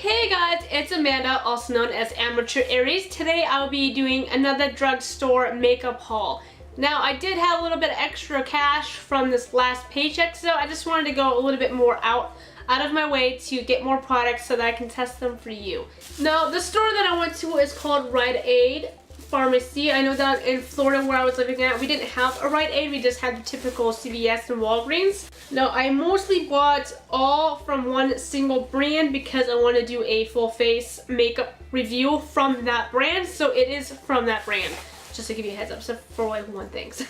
Hey guys, it's Amanda, also known as Amateur Aries. Today I'll be doing another drugstore makeup haul. Now I did have a little bit of extra cash from this last paycheck, so I just wanted to go a little bit more out of my way to get more products so that I can test them for you. Now the store that I went to is called Rite Aid Pharmacy. I know that in Florida where I was living at, we didn't have a Rite Aid, we just had the typical CVS and Walgreens. Now I mostly bought all from one single brand because I want to do a full face makeup review from that brand, so it is from that brand. Just to give you a heads up, so for like one thing. So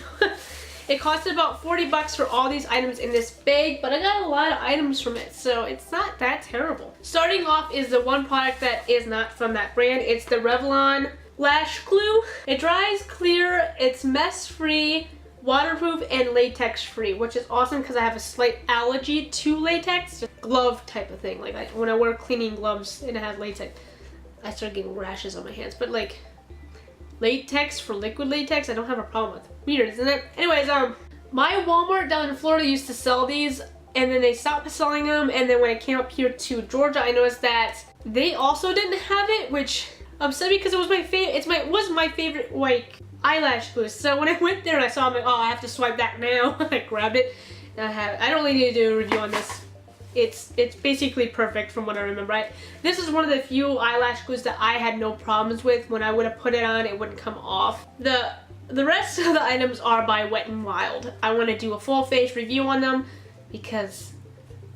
it costed about 40 bucks for all these items in this bag, but I got a lot of items from it, so it's not that terrible. Starting off is the one product that is not from that brand. It's the Revlon Lash Glue. It dries clear, it's mess free, waterproof, and latex free, which is awesome because I have a slight allergy to latex. Just glove type of thing. Like when I wear cleaning gloves and it has latex, I start getting rashes on my hands. But like latex for liquid latex, I don't have a problem with. Weird, isn't it? Anyways, my Walmart down in Florida used to sell these, and then they stopped selling them. And then when I came up here to Georgia, I noticed that they also didn't have it, which upset me because it was my favorite. Was my favorite like eyelash glue. So when I went there and I saw, I'm like, oh, I have to swipe that now. I grabbed it. And I don't really need to do a review on this. It's basically perfect from what I remember. Right? This is one of the few eyelash glues that I had no problems with. When I would have put it on, it wouldn't come off. The rest of the items are by Wet n Wild. I want to do a full face review on them because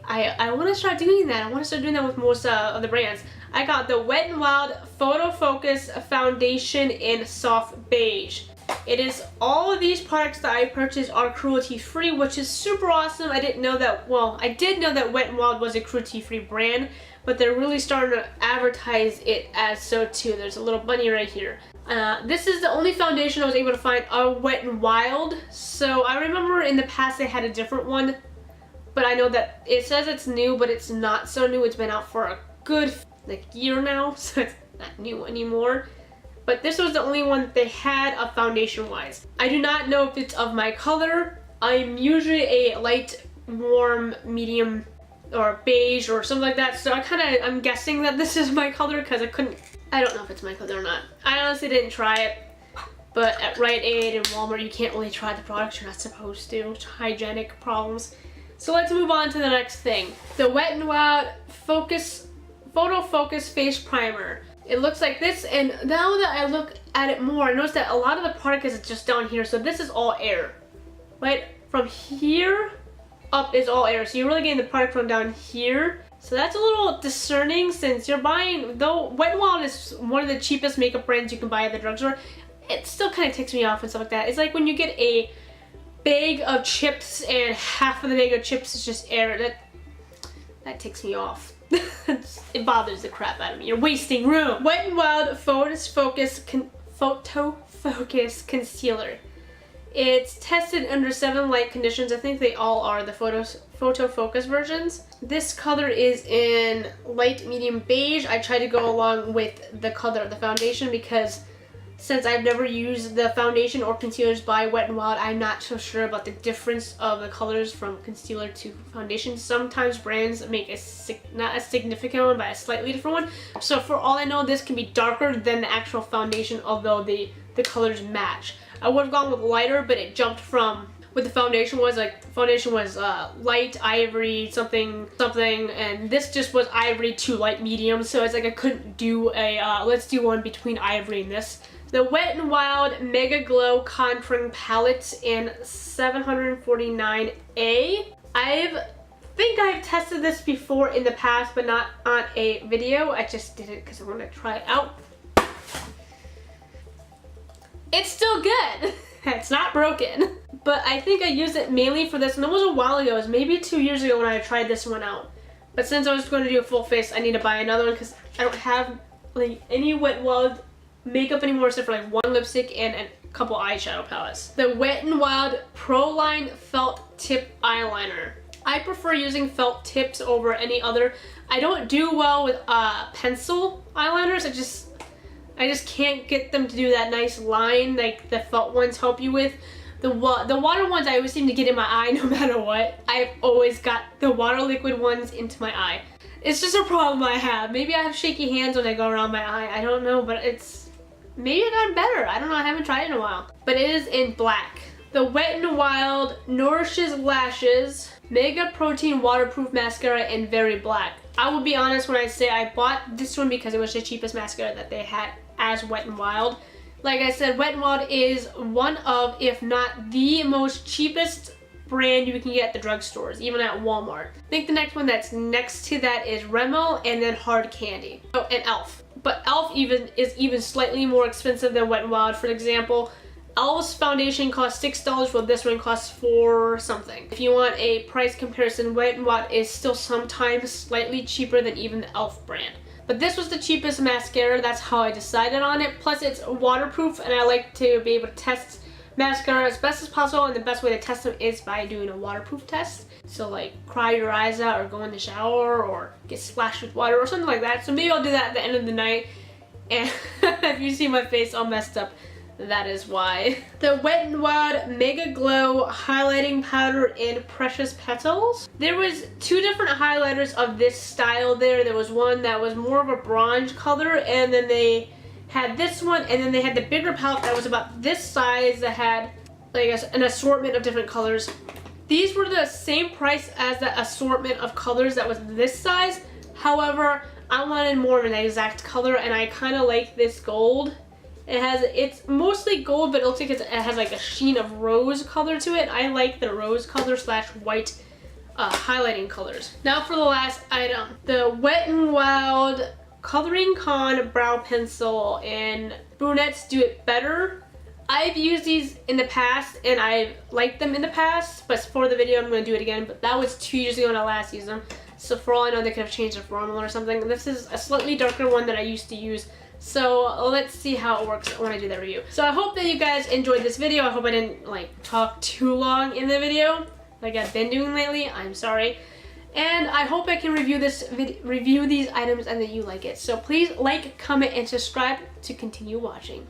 I want to start doing that. I want to start doing that with most of the brands. I got the Wet n Wild Photo Focus Foundation in Soft Beige. It is all of these products that I purchased are cruelty free, which is super awesome. I didn't know that, well, I did know that Wet n Wild was a cruelty free brand, but they're really starting to advertise it as so too. There's a little bunny right here. This is the only foundation I was able to find of Wet n Wild. So I remember in the past they had a different one, but I know that it says it's new, but it's not so new. It's been out for a good like year now, so it's not new anymore. But this was the only one that they had of foundation wise. I do not know if it's of my color. I'm usually a light, warm, medium, or beige or something like that, so I'm guessing that this is my color because I don't know if it's my color or not. I honestly didn't try it, but at Rite Aid and Walmart you can't really try the products, you're not supposed to. It's hygienic problems. So let's move on to the next thing. The Wet n Wild Photo Focus Face Primer. It looks like this, and now that I look at it more, I notice that a lot of the product is just down here, so this is all air. Right? From here up is all air, so you're really getting the product from down here. So that's a little discerning since you're buying, though Wet n Wild is one of the cheapest makeup brands you can buy at the drugstore, it still kind of ticks me off and stuff like that. It's like when you get a bag of chips and half of the bag of chips is just air, that ticks me off. It bothers the crap out of me. You're wasting room. Wet n Wild Photo Focus Concealer. It's tested under 7 light conditions. I think they all are the photo focus versions. This color is in light medium beige. I tried to go along with the color of the foundation because since I've never used the foundation or concealers by Wet n Wild, I'm not so sure about the difference of the colors from concealer to foundation. Sometimes brands make not a significant one, but a slightly different one. So for all I know, this can be darker than the actual foundation, although the colors match. I would have gone with lighter, but it jumped from what the foundation was. Like the foundation was light ivory something, and this just was ivory to light medium. So it's like I couldn't do a let's do one between ivory and this. The Wet n Wild Mega Glow Contouring Palette in 749A. I think I've tested this before in the past, but not on a video. I just did it because I want to try it out. It's still good. It's not broken. But I think I used it mainly for this, and it was a while ago. It was maybe 2 years ago when I tried this one out. But since I was going to do a full face, I need to buy another one because I don't have like any Wet n Wild makeup anymore except for like one lipstick and a couple eyeshadow palettes. The Wet n Wild Pro Line Felt Tip Eyeliner. I prefer using felt tips over any other. I don't do well with pencil eyeliners. I just can't get them to do that nice line like the felt ones help you with. The water ones I always seem to get in my eye no matter what. I've always got the water liquid ones into my eye. It's just a problem I have. Maybe I have shaky hands when I go around my eye. I don't know, but maybe it got better. I don't know. I haven't tried it in a while. But it is in black. The Wet n Wild Nourishes Lashes Mega Protein Waterproof Mascara in Very Black. I will be honest when I say I bought this one because it was the cheapest mascara that they had as Wet n Wild. Like I said, Wet n Wild is one of, if not the most cheapest brand you can get at the drugstores, even at Walmart. I think the next one that's next to that is Rimmel, and then Hard Candy. Oh, and Elf. But Elf is even slightly more expensive than Wet n Wild. For example, Elf's foundation costs $6, while this one costs $4 something. If you want a price comparison, Wet n Wild is still sometimes slightly cheaper than even the Elf brand. But this was the cheapest mascara. That's how I decided on it. Plus it's waterproof, and I like to be able to test mascara as best as possible, and the best way to test them is by doing a waterproof test. So like cry your eyes out, or go in the shower, or get splashed with water, or something like that. So maybe I'll do that at the end of the night. And if you see my face all messed up, that is why. The Wet n Wild Mega Glow Highlighting Powder in Precious Petals. There was two different highlighters of this style there. There was one that was more of a bronze color, and then they had this one, and then they had the bigger palette that was about this size that had like an assortment of different colors. These were the same price as the assortment of colors that was this size. However, I wanted more of an exact color, and I kind of like this gold. It's mostly gold, but it looks like it has like a sheen of rose color to it. I like the rose color / white highlighting colors. Now for the last item, the Wet n Wild Coloring Con Brow Pencil in Brunettes Do It Better. I've used these in the past, and I've liked them in the past, but for the video I'm going to do it again. But that was 2 years ago when I last used them, so for all I know they could have changed the formula or something. This is a slightly darker one that I used to use. So let's see how it works when I do that review. So I hope that you guys enjoyed this video. I hope I didn't like talk too long in the video like I've been doing lately. I'm sorry. And I hope I can review these items and that you like it. So please like, comment, and subscribe to continue watching.